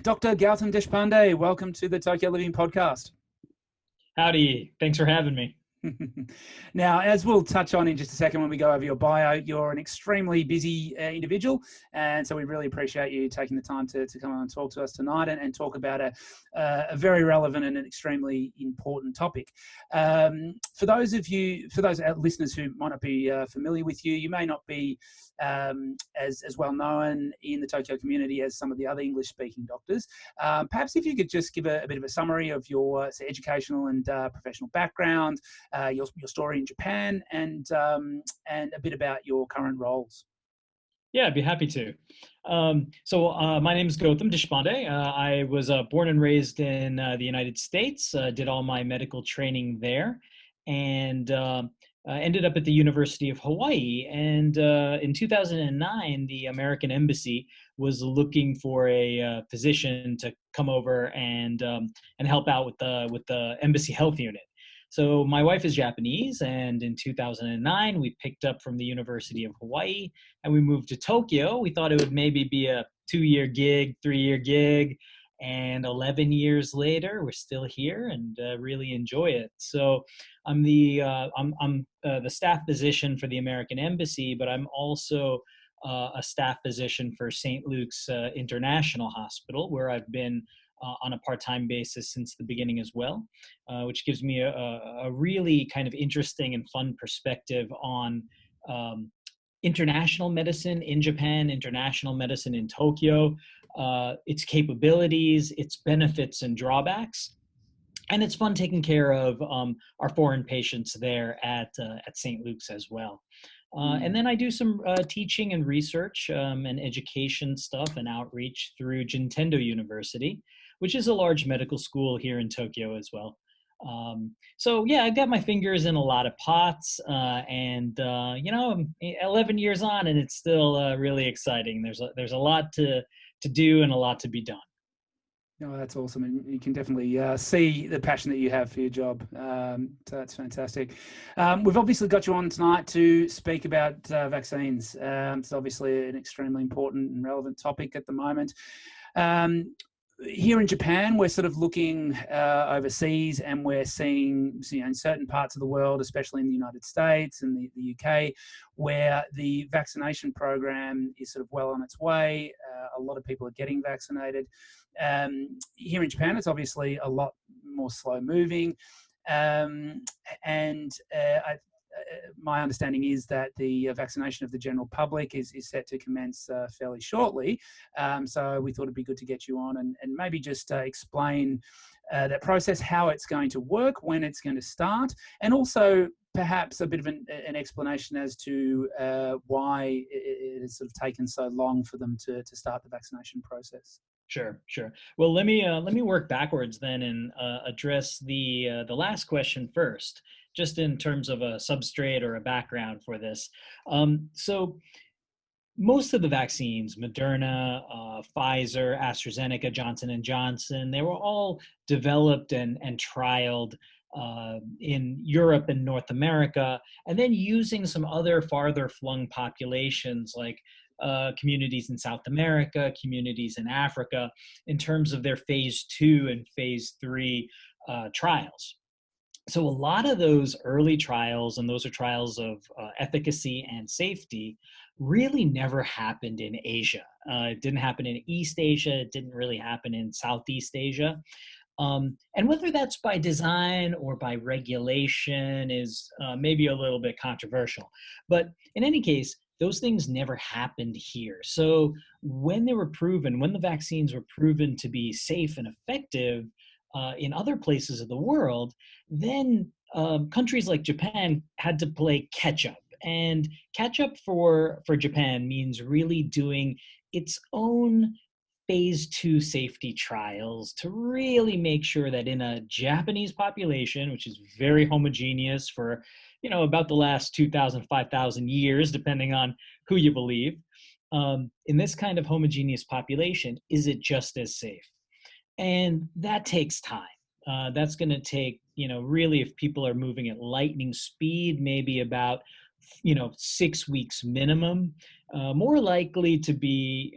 Dr. Gautam Deshpande, welcome to the Tokyo Living Podcast. Howdy. Thanks for having me. Now, as we'll touch on in just a second when we go over your bio, you're an extremely busy individual, and so we really appreciate you taking the time to come on and talk to us tonight and talk about a very relevant and an extremely important topic. For those listeners who might not be familiar with you, you may not be as well known in the Tokyo community as some of the other English-speaking doctors. Perhaps if you could just give a bit of a summary of your educational and professional background, your story in Japan, and a bit about your current roles. Yeah, I'd be happy to. My name is Gautam Deshpande. I was born and raised in the United States, did all my medical training there, and ended up at the University of Hawaii. And in 2009, the American Embassy was looking for a physician to come over and help out with the embassy health unit. So my wife is Japanese, and in 2009, we picked up from the University of Hawaii, and we moved to Tokyo. We thought it would maybe be a 2-year gig, 3-year gig, and 11 years later, we're still here and really enjoy it. So I'm the staff physician for the American Embassy, but I'm also a staff physician for St. Luke's International Hospital, where I've been on a part-time basis since the beginning as well, which gives me a really kind of interesting and fun perspective on international medicine in Japan, international medicine in Tokyo, its capabilities, its benefits and drawbacks. And it's fun taking care of our foreign patients there at St. Luke's as well. And then I do some teaching and research and education stuff and outreach through Juntendo University, which is a large medical school here in Tokyo as well. So yeah, I've got my fingers in a lot of pots, and I'm 11 years on, and it's still really exciting. There's a lot to do and a lot to be done. Oh, that's awesome. And you can definitely see the passion that you have for your job. So that's fantastic. We've obviously got you on tonight to speak about vaccines. It's obviously an extremely important and relevant topic at the moment. Here in Japan, we're sort of looking overseas, and we're seeing, in certain parts of the world, especially in the United States and the UK, where the vaccination program is sort of well on its way. A lot of people are getting vaccinated. Here in Japan, it's obviously a lot more slow moving. My understanding is that the vaccination of the general public is set to commence fairly shortly. So we thought it'd be good to get you on and maybe just explain that process, how it's going to work, when it's going to start, and also perhaps a bit of an explanation as to why it has sort of taken so long for them to start the vaccination process. Sure. Well, let me work backwards then and address the last question first, just in terms of a substrate or a background for this. So most of the vaccines, Moderna, Pfizer, AstraZeneca, Johnson & Johnson, they were all developed and trialed in Europe and North America, and then using some other farther flung populations like communities in South America, communities in Africa, in terms of their phase 2 and phase 3 trials. So a lot of those early trials, and those are trials of efficacy and safety, really never happened in Asia. It didn't happen in East Asia. It didn't really happen in Southeast Asia. And whether that's by design or by regulation is maybe a little bit controversial. But in any case, those things never happened here. So when the vaccines were proven to be safe and effective in other places of the world, then countries like Japan had to play catch up. And catch up for Japan means really doing its own phase 2 safety trials to really make sure that in a Japanese population, which is very homogeneous for, about the last 2,000, 5,000 years, depending on who you believe, in this kind of homogeneous population, is it just as safe? And that takes time. That's going to take, really, if people are moving at lightning speed, maybe about, 6 weeks minimum, more likely to be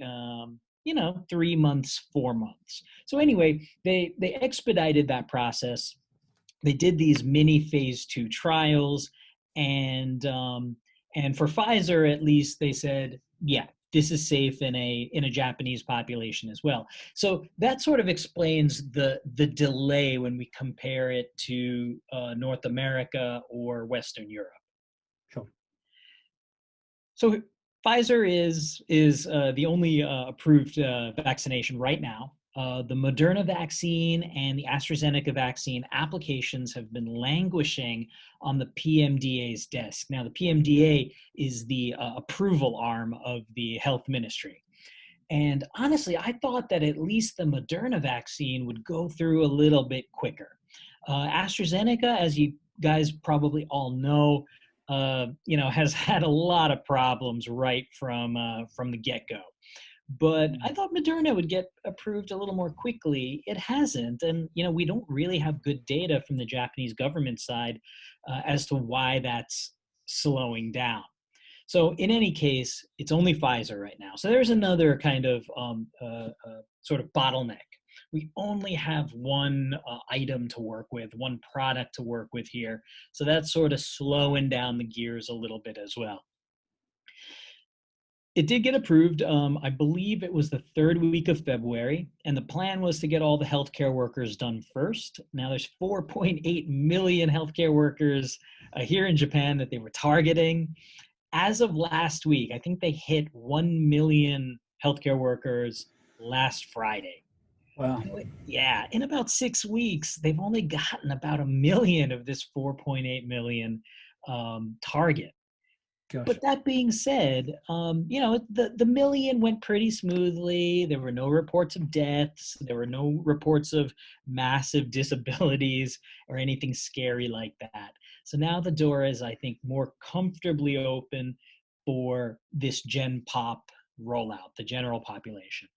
3 months, 4 months. So anyway, they expedited that process. They did these mini phase 2 trials, and for Pfizer at least, they said, yeah, this is safe in a Japanese population as well. So that sort of explains the delay when we compare it to North America or Western Europe. Sure. So Pfizer is the only approved vaccination right now. The Moderna vaccine and the AstraZeneca vaccine applications have been languishing on the PMDA's desk. Now, the PMDA is the approval arm of the health ministry. And honestly, I thought that at least the Moderna vaccine would go through a little bit quicker. AstraZeneca, as you guys probably all know, has had a lot of problems right from the get-go. But I thought Moderna would get approved a little more quickly. It hasn't, and we don't really have good data from the Japanese government side as to why that's slowing down. So in any case, it's only Pfizer right now. So there's another kind of sort of bottleneck. We only have one item to work with, one product to work with here. So that's sort of slowing down the gears a little bit as well. It did get approved. I believe it was the third week of February, and the plan was to get all the healthcare workers done first. Now there's 4.8 million healthcare workers here in Japan that they were targeting. As of last week, I think they hit 1 million healthcare workers last Friday. Wow. Yeah, in about 6 weeks, they've only gotten about 1 million of this 4.8 million target. Gosh. But that being said, the million went pretty smoothly. There were no reports of deaths. There were no reports of massive disabilities or anything scary like that. So now the door is, I think, more comfortably open for this Gen Pop rollout, the general population.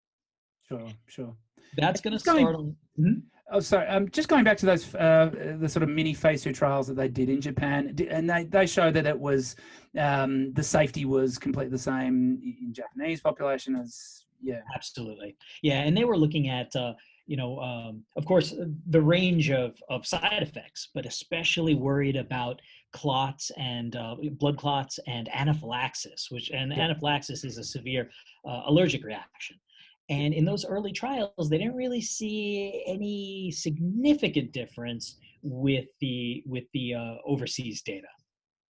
Sure. That's going to start on... Mm-hmm. Oh, sorry. Just going back to those the sort of mini phase 2 trials that they did in Japan, and they show that it was the safety was completely the same in Japanese population as Absolutely, yeah. And they were looking at of course the range of side effects, but especially worried about clots and blood clots and anaphylaxis, anaphylaxis is a severe allergic reaction. And in those early trials, they didn't really see any significant difference with the overseas data.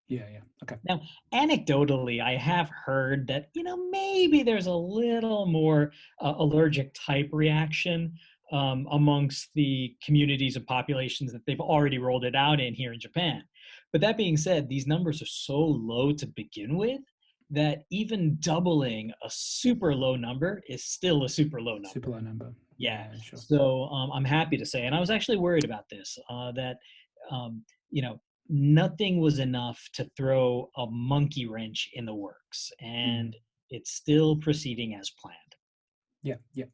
Yeah. Okay. Now, anecdotally, I have heard that maybe there's a little more allergic type reaction amongst the communities of populations that they've already rolled it out in here in Japan. But that being said, these numbers are so low to begin with that even doubling a super low number is still a super low number. Super low number. Yeah. Sure. So I'm happy to say, and I was actually worried about this, that, nothing was enough to throw a monkey wrench in the works, and it's still proceeding as planned. Yeah.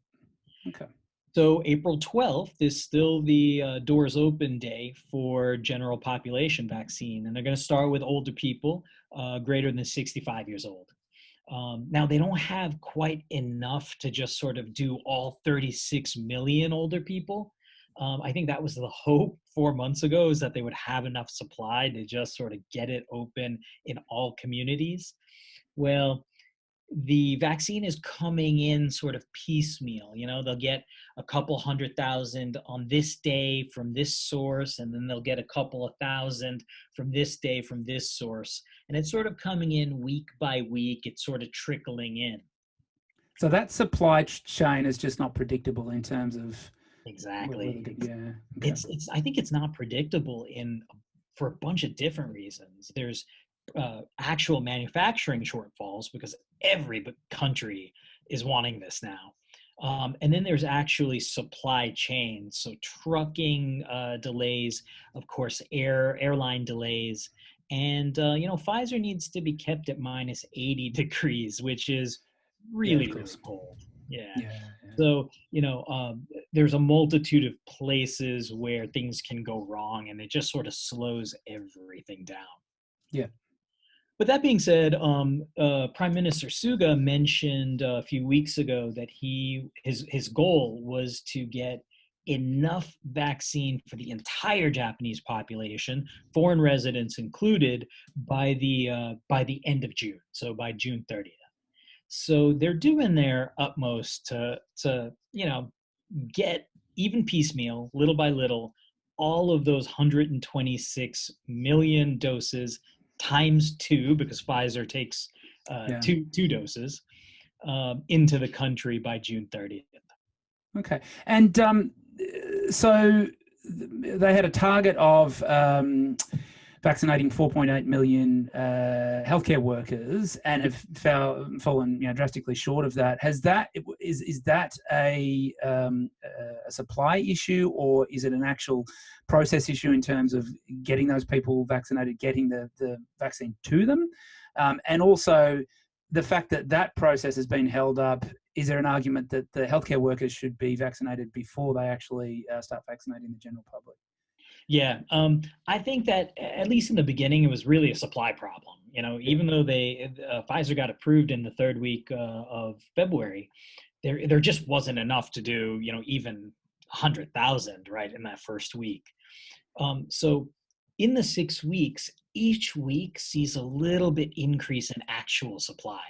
Okay. So April 12th is still the doors open day for general population vaccine, and they're going to start with older people greater than 65 years old. Now, they don't have quite enough to just sort of do all 36 million older people. I think that was the hope 4 months ago, is that they would have enough supply to just sort of get it open in all communities. Well, the vaccine is coming in sort of piecemeal. They'll get a couple 100,000 on this day from this source, and then they'll get a couple of thousand from this day from this source. And it's sort of coming in week by week. It's sort of trickling in. So that supply chain is just not predictable in terms of... Exactly. Yeah. Okay. I think it's not predictable for a bunch of different reasons. There's actual manufacturing shortfalls because every country is wanting this now. And then there's actually supply chains, so trucking delays, of course, airline delays. And, Pfizer needs to be kept at minus 80 degrees, which is really, really cold. Yeah. So, there's a multitude of places where things can go wrong, and it just sort of slows everything down. Yeah. But that being said, Prime Minister Suga mentioned a few weeks ago that his goal was to get enough vaccine for the entire Japanese population, foreign residents included, by the end of June, so by June 30th. So they're doing their utmost to get, even piecemeal, little by little, all of those 126 million doses times two, because Pfizer takes Yeah. two doses, into the country by June 30th. Okay. And so they had a target of vaccinating 4.8 million healthcare workers and have fallen drastically short of that. Is that a supply issue, or is it an actual process issue in terms of getting those people vaccinated, getting the vaccine to them? And also the fact that process has been held up, is there an argument that the healthcare workers should be vaccinated before they actually start vaccinating the general public? Yeah, I think that at least in the beginning, it was really a supply problem. Even though Pfizer got approved in the third week of February, there just wasn't enough to do even 100,000 right in that first week. So in the 6 weeks, each week sees a little bit increase in actual supply.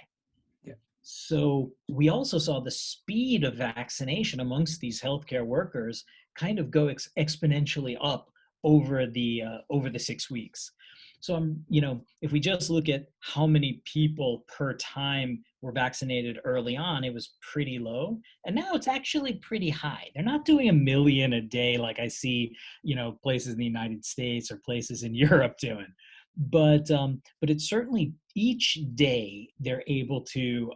Yeah. So we also saw the speed of vaccination amongst these healthcare workers kind of go exponentially up over the 6 weeks. So if we just look at how many people per time were vaccinated early on, it was pretty low, and now it's actually pretty high. They're not doing 1 million a day like I see places in the United States or places in Europe doing, but it's certainly each day they're able to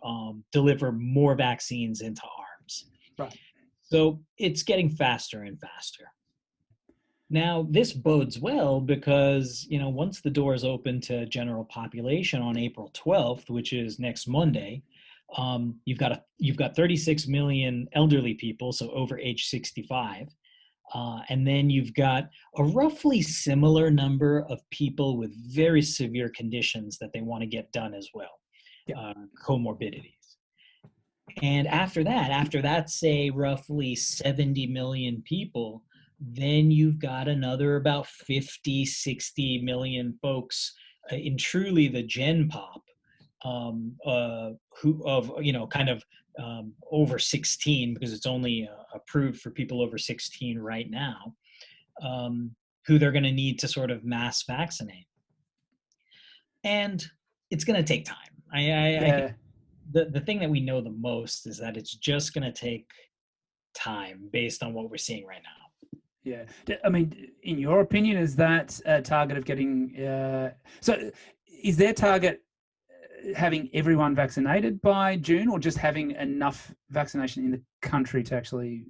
deliver more vaccines into arms. Right. So it's getting faster and faster. Now, this bodes well because, once the doors open to general population on April 12th, which is next Monday, you've got 36 million elderly people, so over age 65. And then you've got a roughly similar number of people with very severe conditions that they want to get done as well, comorbidities. And after that, say roughly 70 million people, then you've got another about 50, 60 million folks in truly the Gen Pop, who over 16, because it's only approved for people over 16 right now, who they're going to need to sort of mass vaccinate. And it's going to take time. I the thing that we know the most is that it's just going to take time based on what we're seeing right now. Yeah. I mean, in your opinion, is that a target of getting... so is their target having everyone vaccinated by June, or just having enough vaccination in the country to actually...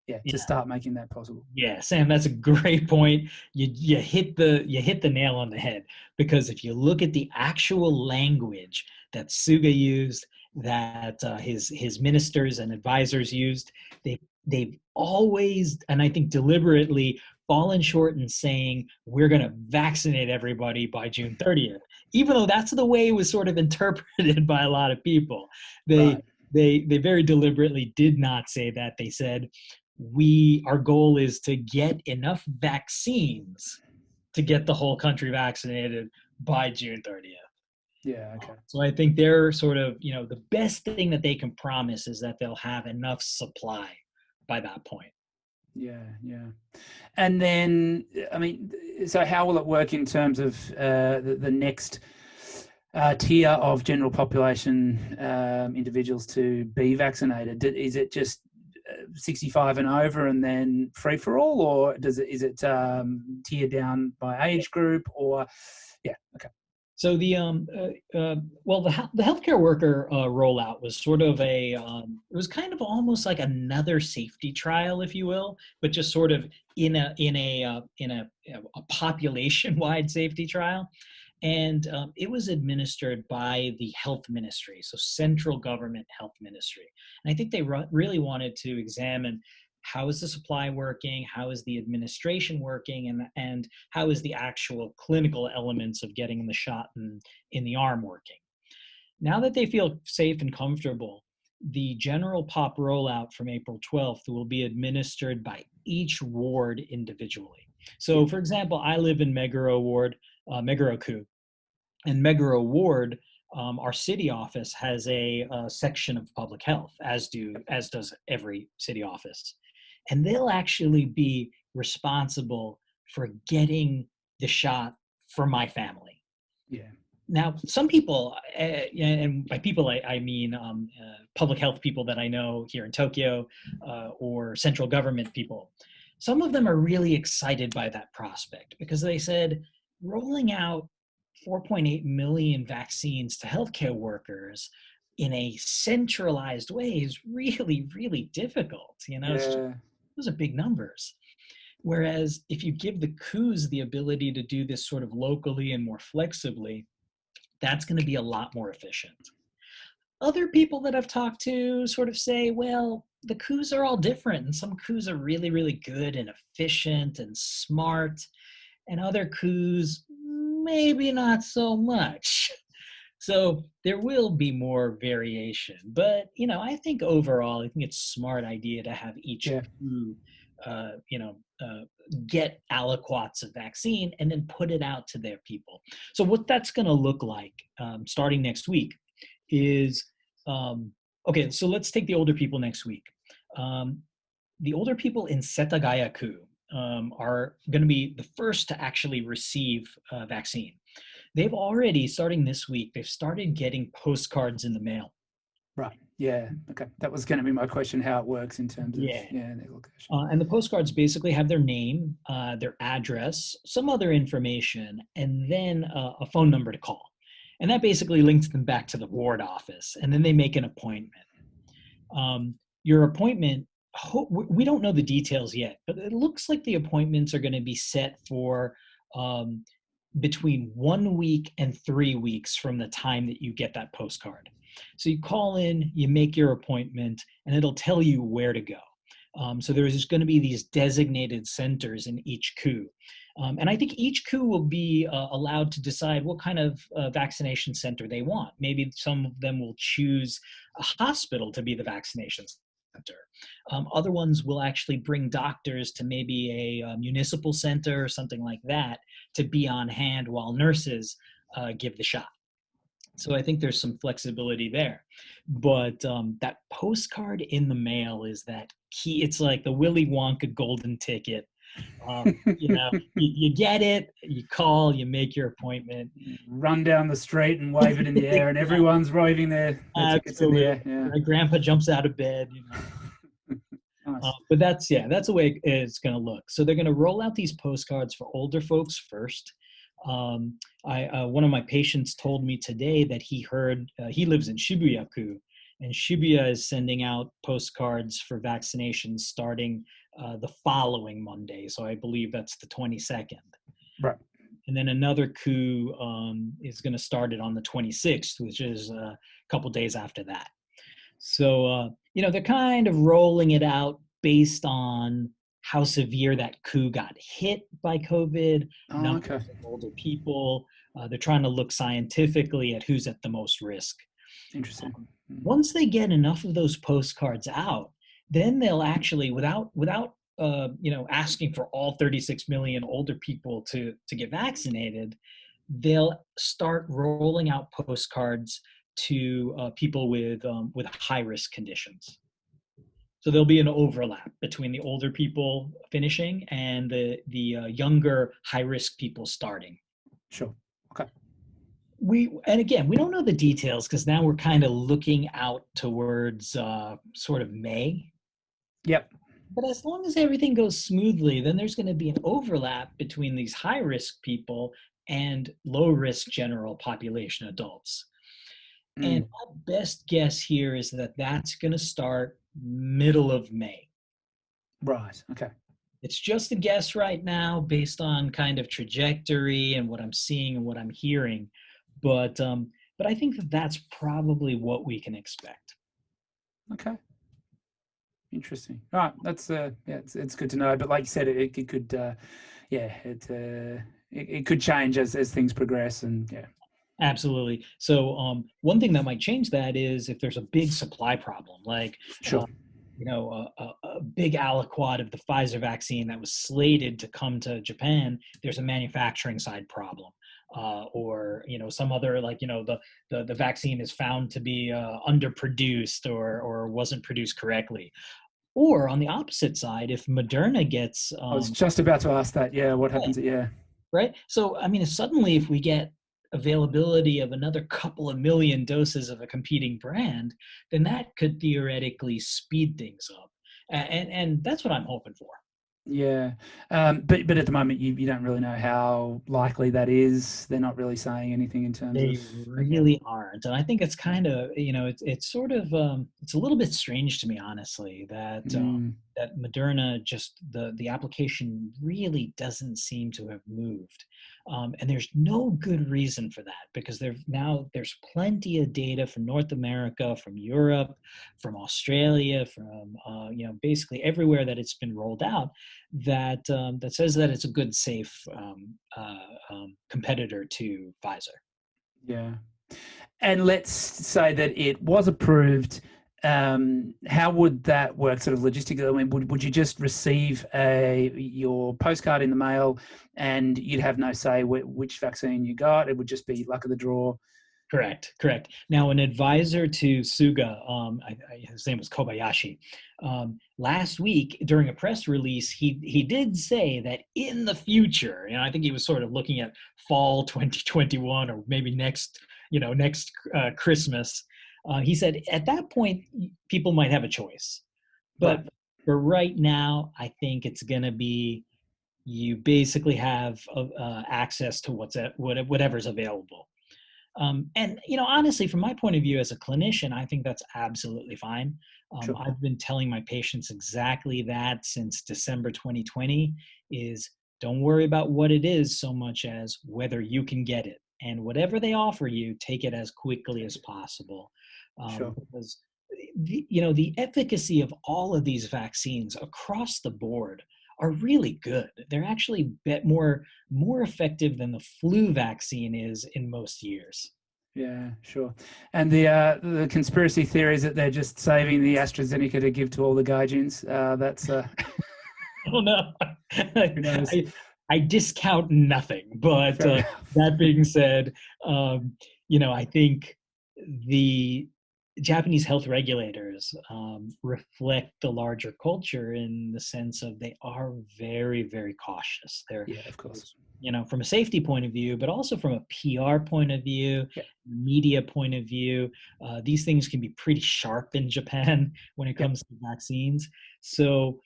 to start making that possible? Yeah, Sam, that's a great point. You hit the nail on the head, because if you look at the actual language that Suga used, that his ministers and advisors used, they've always, and I think deliberately, fallen short in saying we're going to vaccinate everybody by June 30th, even though that's the way it was sort of interpreted by a lot of people. They very deliberately did not say that. They said, our goal is to get enough vaccines to get the whole country vaccinated by June 30th. Yeah, okay. So I think they're sort of, the best thing that they can promise is that they'll have enough supply by that point. Yeah. And then, I mean, so how will it work in terms of the next tier of general population individuals to be vaccinated? Is it just 65 and over and then free for all, or is it tiered down by age group, or okay? So the healthcare worker rollout was sort of it was kind of almost like another safety trial, if you will, but just sort of in a population-wide safety trial. And it was administered by the health ministry, so central government health ministry. And I think they really wanted to examine how is the supply working, how is the administration working, and how is the actual clinical elements of getting the shot in the arm working. Now that they feel safe and comfortable, the general pop rollout from April 12th will be administered by each ward individually. So, for example, I live in Meguro Ward, Meguro-ku, and Meguro Ward, our city office has a section of public health, as does every city office, and they'll actually be responsible for getting the shot for my family. Yeah. Now, some people, and by people I mean public health people that I know here in Tokyo, or central government people, some of them are really excited by that prospect because they said rolling out 4.8 million vaccines to healthcare workers in a centralized way is really, really difficult. Those are big numbers. Whereas if you give the coups the ability to do this sort of locally and more flexibly, that's going to be a lot more efficient. Other people that I've talked to sort of say, well, the coups are all different, and some coups are really, really good and efficient and smart, and other coups, maybe not so much. So there will be more variation. But, I think overall, I think it's a smart idea to have each coup, get aliquots of vaccine and then put it out to their people. So what that's going to look like starting next week is, okay, so let's take the older people next week. The older people in Setagaya-ku are going to be the first to actually receive vaccine. They've already, starting this week, they've started getting postcards in the mail. Right. Yeah. Okay. That was going to be my question, how it works in terms of their location. And the postcards basically have their name, their address, some other information, and then a phone number to call. And that basically links them back to the ward office. And then they make an appointment. Your appointment, we don't know the details yet, but it looks like the appointments are going to be set for between 1 week and 3 weeks from the time that you get that postcard. So you call in, you make your appointment, and it'll tell you where to go. So there's going to be these designated centers in each coup. And I think each coup will be allowed to decide what kind of vaccination center they want. Maybe some of them will choose a hospital to be the vaccination center. Other ones will actually bring doctors to maybe a municipal center or something like that to be on hand while nurses give the shot. So I think there's some flexibility there. But that postcard in the mail is that key. It's like the Willy Wonka golden ticket. You get it, you call, you make your appointment. Run down the street and wave it in the air, and everyone's waving their tickets in the air. Yeah. Grandpa jumps out of bed. Nice. But that's the way it's going to look. So they're going to roll out these postcards for older folks first. One of my patients told me today that he heard, he lives in Shibuya-ku, and Shibuya is sending out postcards for vaccinations starting the following Monday. So I believe that's the 22nd. Right. And then another coup is going to start it on the 26th, which is a couple days after that. So, they're kind of rolling it out based on how severe that coup got hit by COVID, numbers of older people. They're trying to look scientifically at who's at the most risk. Interesting. Once they get enough of those postcards out, then they'll actually, without asking for all 36 million older people to get vaccinated, they'll start rolling out postcards to people with high risk conditions. So there'll be an overlap between the older people finishing and the younger high risk people starting. Sure. Okay. And again, we don't know the details because now we're kind of looking out towards sort of May. Yep. But as long as everything goes smoothly, then there's going to be an overlap between these high risk people and low risk general population adults. And my best guess here is that that's going to start middle of May. Right. Okay. It's just a guess right now based on kind of trajectory and what I'm seeing and what I'm hearing. But I think that's probably what we can expect. Okay. Interesting. All right, that's yeah, it's good to know. But like you said, it could yeah, it could change as things progress, and yeah. Absolutely. So one thing that might change that is if there's a big supply problem, like Sure. a big aliquot of the Pfizer vaccine that was slated to come to Japan, there's a manufacturing side problem. Or some other, like the vaccine is found to be underproduced or wasn't produced correctly. Or on the opposite side, if Moderna gets I was just about to ask that. Yeah, what happens? Yeah. right? So, I mean, suddenly if we get availability of another couple of million doses of a competing brand, then that could theoretically speed things up. And that's what I'm hoping for. Yeah, but at the moment you don't really know how likely that is. They're not really saying anything in terms of. They Okay. really aren't. And I think it's kind of, it's sort of, it's a little bit strange to me, honestly, Mm, that Moderna just, the application really doesn't seem to have moved. And there's no good reason for that because there's plenty of data from North America, from Europe, from Australia, from, basically everywhere that it's been rolled out that says that it's a good, safe competitor to Pfizer. yeah. And let's say that it was approved. How would that work, sort of logistically? I mean, would you just receive your postcard in the mail, and you'd have no say which vaccine you got? It would just be luck of the draw. Correct. Now, an advisor to Suga, his name was Kobayashi, last week during a press release, he did say that in the future, I think he was sort of looking at fall 2021 or maybe next Christmas. He said at that point, people might have a choice. Right. But for right now, I think it's going to be you basically have access to whatever's available. And honestly, from my point of view as a clinician, I think that's absolutely fine. Sure. I've been telling my patients exactly that since December 2020 is don't worry about what it is so much as whether you can get it. And whatever they offer you, take it as quickly as possible. Sure. Because the efficacy of all of these vaccines across the board are really good. They're actually more effective than the flu vaccine is in most years. Yeah, sure. And the conspiracy theory is that they're just saving the AstraZeneca to give to all the gaijins. That's Oh no, who knows. I discount nothing. But Fair enough. that being said, I think the Japanese health regulators reflect the larger culture in the sense of they are very, very cautious. They're, Yeah, of course. from a safety point of view, but also from a PR point of view, Yeah, media point of view. These things can be pretty sharp in Japan when it yeah, comes to vaccines. So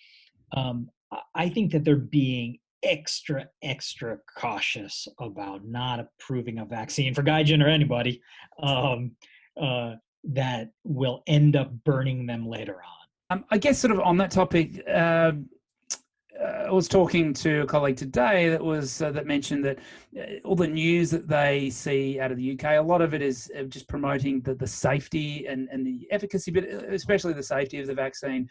I think that they're being extra, extra cautious about not approving a vaccine for Gaijin or anybody. Um, that will end up burning them later on. I guess sort of on that topic, I was talking to a colleague today that mentioned that all the news that they see out of the UK, a lot of it is just promoting the safety and the efficacy, but especially the safety of the vaccine,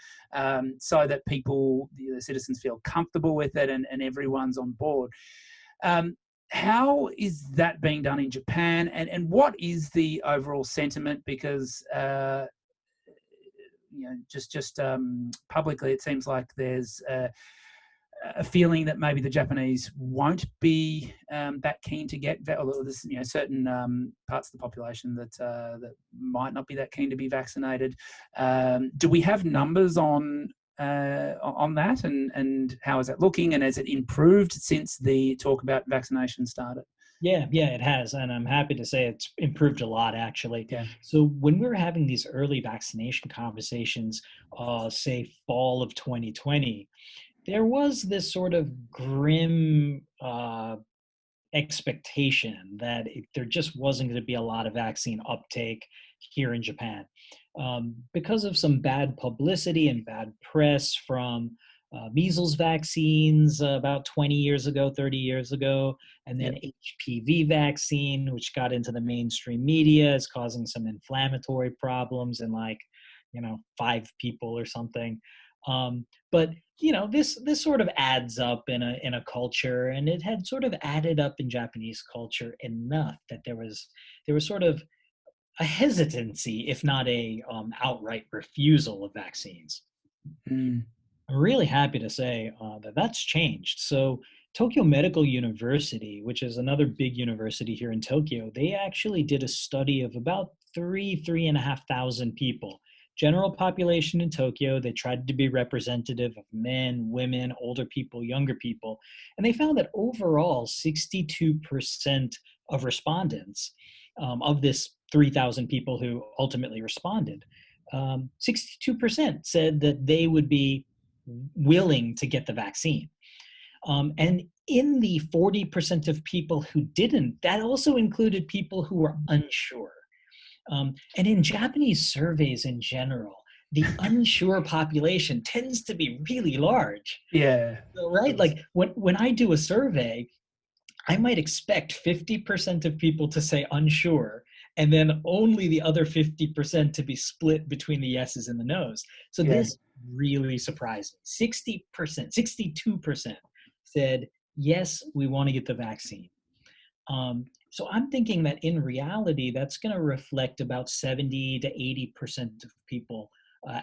so that people, the citizens, feel comfortable with it and everyone's on board. How is that being done in Japan, and what is the overall sentiment? Because just publicly, it seems like there's a feeling that maybe the Japanese won't be that keen to get, or there's certain parts of the population that might not be that keen to be vaccinated. Do we have numbers on that, and how is that looking, and has it improved since the talk about vaccination started? Yeah, it has. And I'm happy to say it's improved a lot, actually. Yeah. So when we were having these early vaccination conversations, say fall of 2020, there was this sort of grim expectation that there just wasn't going to be a lot of vaccine uptake here in Japan because of some bad publicity and bad press from measles vaccines about 20 years ago, 30 years ago, and then Yeah. HPV vaccine, which got into the mainstream media, is causing some inflammatory problems in 5 people or something. But this sort of adds up in a culture, and it had sort of added up in Japanese culture enough that there was sort of a hesitancy, if not a outright refusal of vaccines. Mm. I'm really happy to say that that's changed. So Tokyo Medical University, which is another big university here in Tokyo, they actually did a study of about 3,500 people. General population in Tokyo, they tried to be representative of men, women, older people, younger people, and they found that overall 62% of respondents of this 3,000 people who ultimately responded, 62% said that they would be willing to get the vaccine. And in the 40% of people who didn't, that also included people who were unsure. And in Japanese surveys in general, the unsure population tends to be really large. Yeah. So, right? Like when I do a survey, I might expect 50% of people to say unsure, and then only the other 50% to be split between the yeses and the nos. So this really surprised me. 60%, 62% said, yes, we want to get the vaccine. So I'm thinking that in reality, that's going to reflect about 70 to 80% of people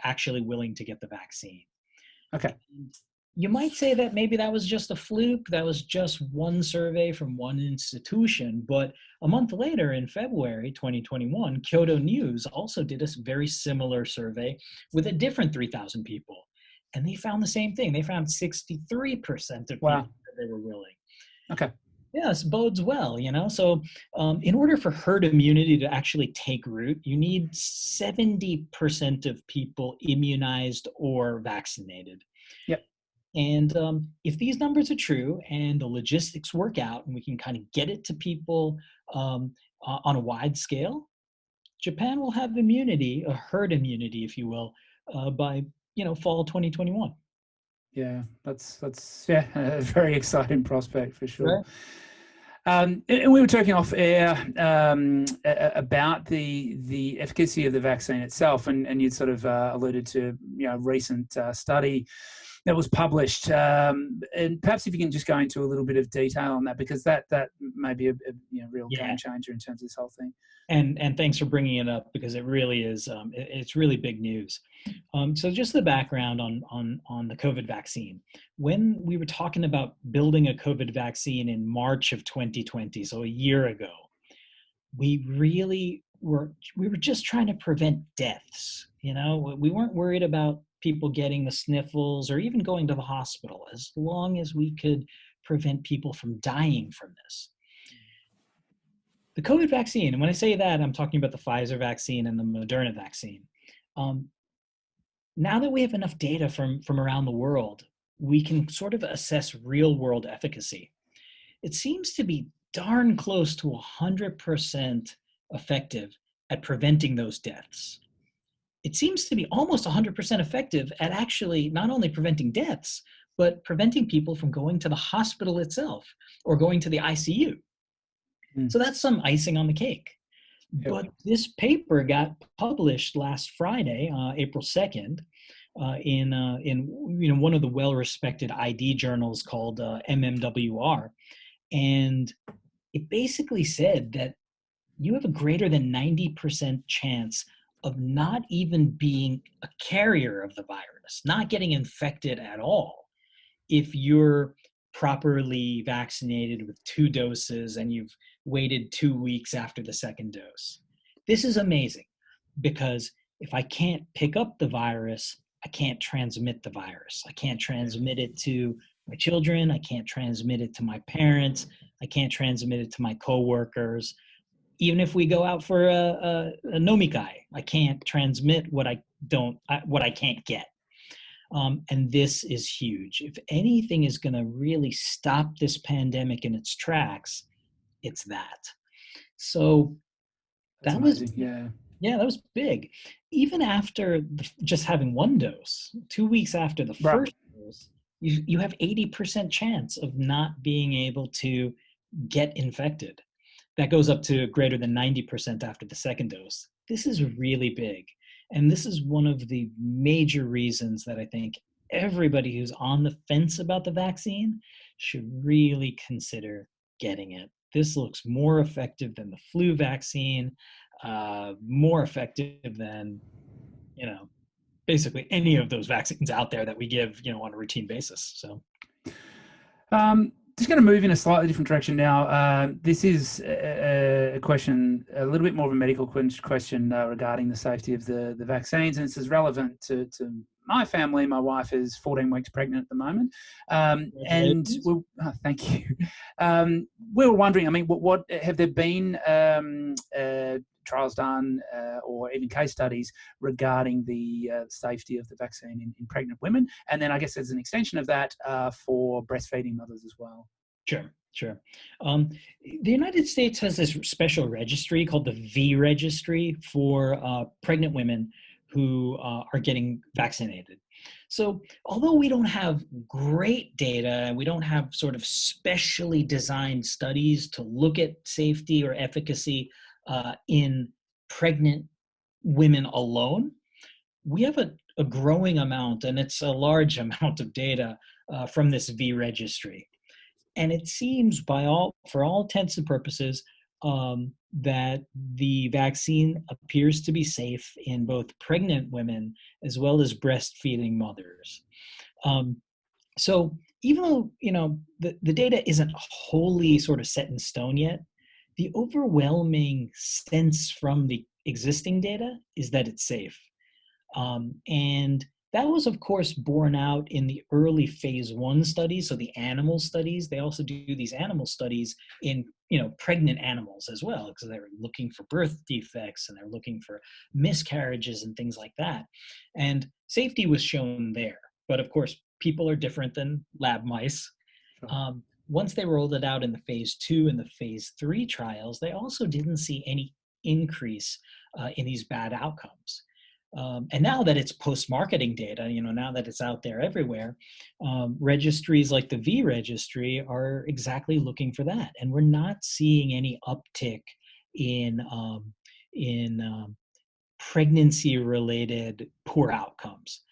actually willing to get the vaccine. Okay. And you might say that maybe that was just a fluke. That was just one survey from one institution. But a month later, in February 2021, Kyoto News also did a very similar survey with a different 3,000 people. And they found the same thing. They found 63% of people that they were willing. Okay. Yes, bodes well, So in order for herd immunity to actually take root, you need 70% of people immunized or vaccinated. Yep. And if these numbers are true and the logistics work out and we can kind of get it to people on a wide scale, Japan will have immunity, a herd immunity, if you will, by fall 2021. Yeah, that's a very exciting prospect for sure. Right. And we were talking off air about the efficacy of the vaccine itself, and you'd sort of alluded to a recent study that was published, and perhaps if you can just go into a little bit of detail on that, because that may be a real game changer in terms of this whole thing. And thanks for bringing it up, because it really is it's really big news. So just the background on the COVID vaccine. When we were talking about building a COVID vaccine in March of 2020, so a year ago, we were just trying to prevent deaths. We weren't worried about people getting the sniffles or even going to the hospital, as long as we could prevent people from dying from this. The COVID vaccine, and when I say that, I'm talking about the Pfizer vaccine and the Moderna vaccine. Now that we have enough data from around the world, we can sort of assess real world efficacy. It seems to be darn close to 100% effective at preventing those deaths. It seems to be almost 100% effective at actually not only preventing deaths, but preventing people from going to the hospital itself or going to the ICU. So that's some icing on the cake. Yep. But this paper got published last Friday, April 2nd, in one of the well-respected ID journals called MMWR. And it basically said that you have a greater than 90% chance of not even being a carrier of the virus, not getting infected at all, if you're properly vaccinated with 2 doses and you've waited 2 weeks after the second dose. This is amazing, because if I can't pick up the virus, I can't transmit the virus. I can't transmit it to my children. I can't transmit it to my parents. I can't transmit it to my coworkers. Even if we go out for a nomikai, I can't transmit what I can't get. And this is huge. If anything is going to really stop this pandemic in its tracks, it's that. So That's amazing. that was big. Even after just having 1 dose, 2 weeks after the first dose, you have 80% chance of not being able to get infected. That goes up to greater than 90% after the second dose. This is really big. And this is one of the major reasons that I think everybody who's on the fence about the vaccine should really consider getting it. This looks more effective than the flu vaccine, more effective than, basically any of those vaccines out there that we give, on a routine basis. So. Just going to move in a slightly different direction now. This is a question, a little bit more of a medical question regarding the safety of the vaccines, and this is relevant to my family. My wife is 14 weeks pregnant at the moment, and thank you. We were wondering, I mean, what have there been trials done or even case studies regarding the safety of the vaccine in pregnant women? And then I guess as an extension of that, for breastfeeding mothers as well. Sure. The United States has this special registry called the V registry for pregnant women who are getting vaccinated. So although we don't have great data, we don't have sort of specially designed studies to look at safety or efficacy in pregnant women alone, we have a growing amount, and it's a large amount of data from this V registry. And it seems for all intents and purposes, that the vaccine appears to be safe in both pregnant women as well as breastfeeding mothers. So even though, the data isn't wholly sort of set in stone yet, the overwhelming sense from the existing data is that it's safe. And that was, of course, borne out in the early phase 1 studies. So the animal studies, they also do these animal studies in, pregnant animals as well, because they're looking for birth defects and they're looking for miscarriages and things like that. And safety was shown there. But of course, people are different than lab mice. Sure. Once they rolled it out in the phase 2 and the phase 3 trials, they also didn't see any increase in these bad outcomes. And now that it's post-marketing data, now that it's out there everywhere, registries like the V registry are exactly looking for that. And we're not seeing any uptick in pregnancy-related poor outcomes.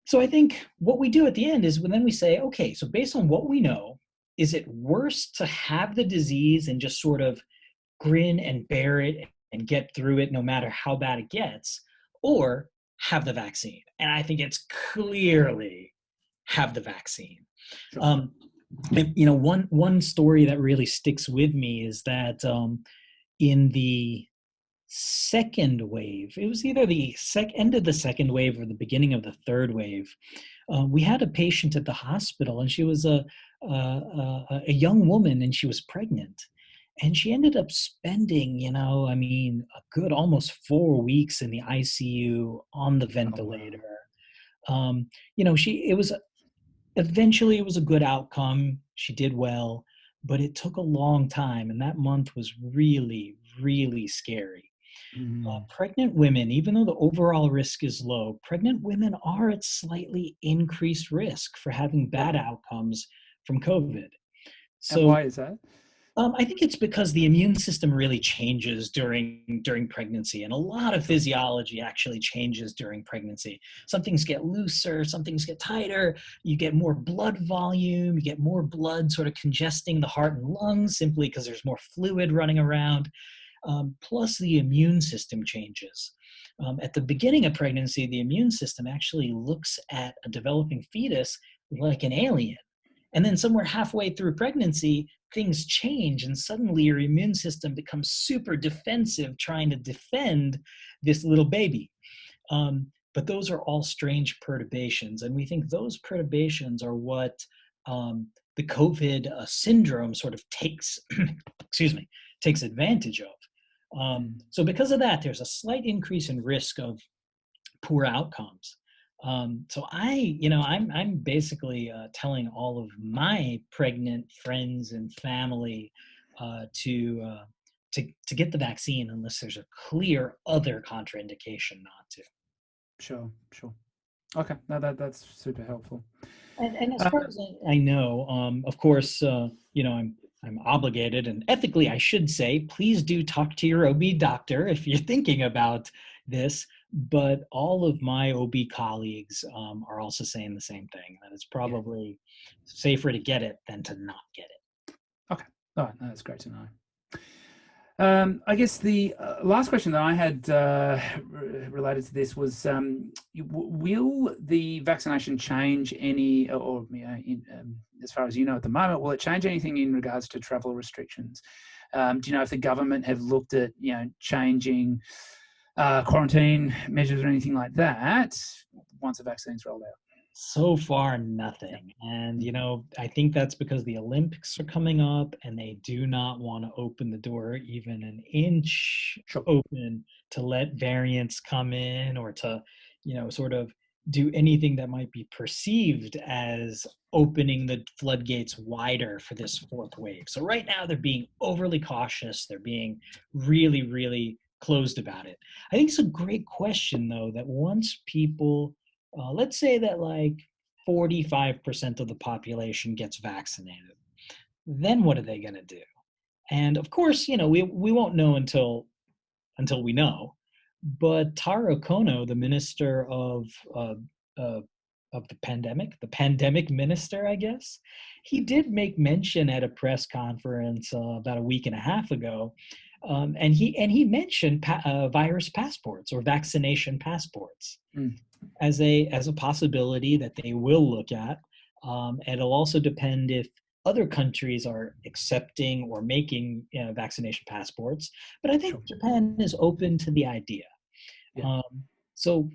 So I think what we do at the end is then we say, okay, so based on what we know, is it worse to have the disease and just sort of grin and bear it and get through it no matter how bad it gets, or have the vaccine? And I think it's clearly have the vaccine. Sure. One story that really sticks with me is that in the second wave, it was either the end of the second wave or the beginning of the third wave, we had a patient at the hospital, and she was a young woman, and she was pregnant. And she ended up spending, a good almost 4 weeks in the ICU on the ventilator. Eventually it was a good outcome. She did well, but it took a long time. And that month was really, really scary. Pregnant women, even though the overall risk is low, pregnant women are at slightly increased risk for having bad outcomes from COVID. So, and why is that? I think it's because the immune system really changes during pregnancy, and a lot of physiology actually changes during pregnancy. Some things get looser, some things get tighter, you get more blood volume, you get more blood sort of congesting the heart and lungs simply because there's more fluid running around, plus the immune system changes. At the beginning of pregnancy, the immune system actually looks at a developing fetus like an alien. And then somewhere halfway through pregnancy, things change, and suddenly your immune system becomes super defensive, trying to defend this little baby. But those are all strange perturbations, and we think those perturbations are what the COVID syndrome sort of takes advantage of. So because of that, there's a slight increase in risk of poor outcomes. So I'm basically telling all of my pregnant friends and family to get the vaccine unless there's a clear other contraindication not to. Sure. Okay, no, that's super helpful. And as far as I know, of course, I'm obligated, and ethically I should say, please do talk to your OB doctor if you're thinking about this. but all of my OB colleagues are also saying the same thing, that it's Yeah. probably safer to get it than to not get it. Okay. All right. No, that's great to know. I guess the last question that I had related to this was, will the vaccination change any, or as far as you know at the moment, will it change anything in regards to travel restrictions? Do you know if the government have looked at, changing quarantine measures or anything like that once the vaccine's rolled out? So far, nothing. And, I think that's because the Olympics are coming up and they do not want to open the door even an inch Sure. open to let variants come in, or to, sort of do anything that might be perceived as opening the floodgates wider for this fourth wave. So right now they're being overly cautious. They're being really, really closed about it. I think it's a great question, though, that once people let's say that like 45% of the population gets vaccinated, then what are they going to do? And of course, we won't know until we know. But Taro Kono, the minister uh, of the pandemic minister, I guess, he did make mention at a press conference about a week and a half ago, and he mentioned virus passports or vaccination passports. Mm. As a possibility that they will look at. And it'll also depend if other countries are accepting or making vaccination passports. But I think Sure. Japan is open to the idea. Yeah. So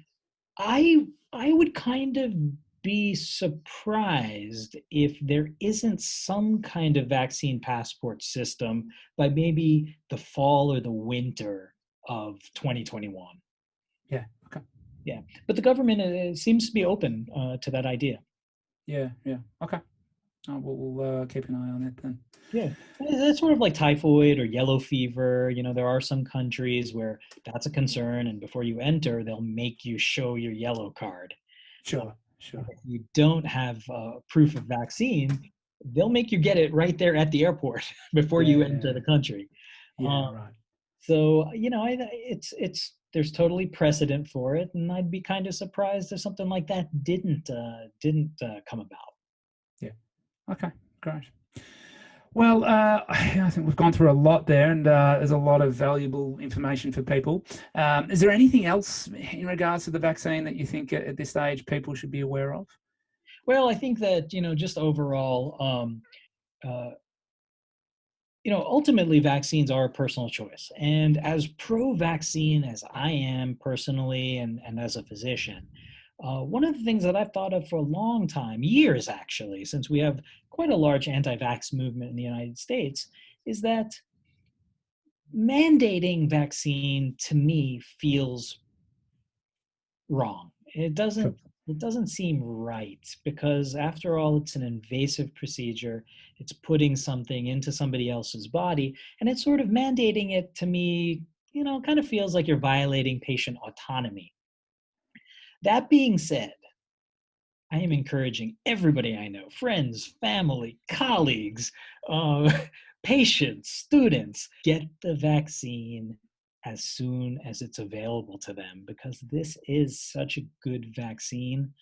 I would kind of be surprised if there isn't some kind of vaccine passport system by maybe the fall or the winter of 2021. Yeah. Okay. Yeah, but the government seems to be open to that idea. Yeah. Yeah. Okay. We'll keep an eye on it then. Yeah, it's sort of like typhoid or yellow fever. There are some countries where that's a concern, and before you enter, they'll make you show your yellow card. Sure. Sure. If you don't have proof of vaccine, they'll make you get it right there at the airport before you enter Yeah. the country. Yeah. Right. So it's there's totally precedent for it, and I'd be kind of surprised if something like that didn't come about. Yeah. Okay. Great. Well, I think we've gone through a lot there, and there's a lot of valuable information for people. Is there anything else in regards to the vaccine that you think at this stage people should be aware of? Well, I think that just overall, uh, ultimately vaccines are a personal choice, and as pro-vaccine as I am personally, and as a physician. One of the things that I've thought of for a long time, years actually, since we have quite a large anti-vax movement in the United States, is that mandating vaccine to me feels wrong. Sure. It doesn't seem right, because after all, it's an invasive procedure. It's putting something into somebody else's body, and it's sort of mandating it to me, kind of feels like you're violating patient autonomy. That being said, I am encouraging everybody I know, friends, family, colleagues, uh, patients, students, get the vaccine as soon as it's available to them, because this is such a good vaccine.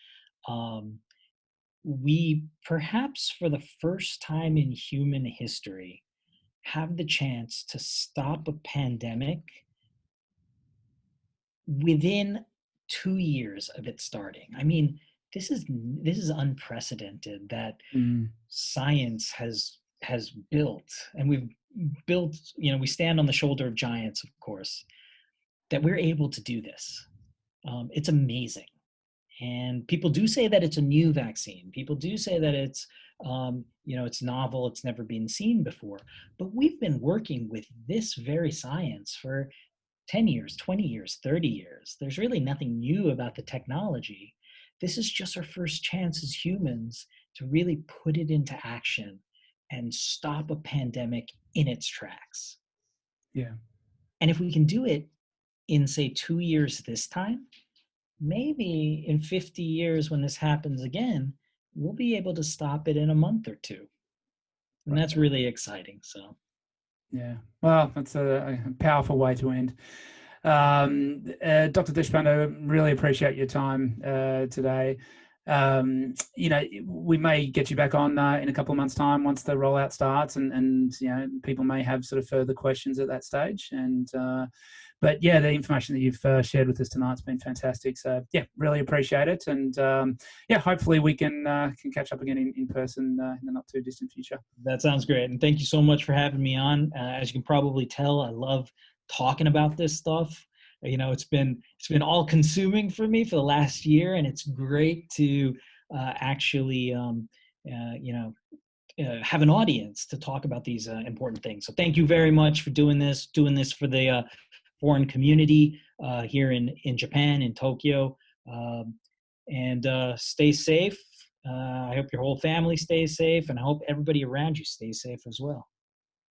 Um, we perhaps for the first time in human history have the chance to stop a pandemic within 2 years of it starting. I mean, this is unprecedented that Mm. science has built, and we've built. We stand on the shoulder of giants, of course, that we're able to do this. It's amazing, and people do say that it's a new vaccine. People do say that it's novel. It's never been seen before. But we've been working with this very science for 10 years, 20 years, 30 years. There's really nothing new about the technology. This is just our first chance as humans to really put it into action and stop a pandemic in its tracks. Yeah. And if we can do it in, say, 2 years this time, maybe in 50 years when this happens again, we'll be able to stop it in a month or two. And Right. that's really exciting. So Yeah. Well, that's a powerful way to end. Dr. Deshpande, really appreciate your time today. We may get you back on in a couple of months' time once the rollout starts, and people may have sort of further questions at that stage. But yeah, the information that you've shared with us tonight's been fantastic. So yeah, really appreciate it, and hopefully we can catch up again in person in the not too distant future. That sounds great, and thank you so much for having me on. As you can probably tell, I love talking about this stuff. It's been all consuming for me for the last year, and it's great to actually have an audience to talk about these important things. So thank you very much for doing this for the foreign community here in Japan, in Tokyo. And stay safe. I hope your whole family stays safe, and I hope everybody around you stays safe as well.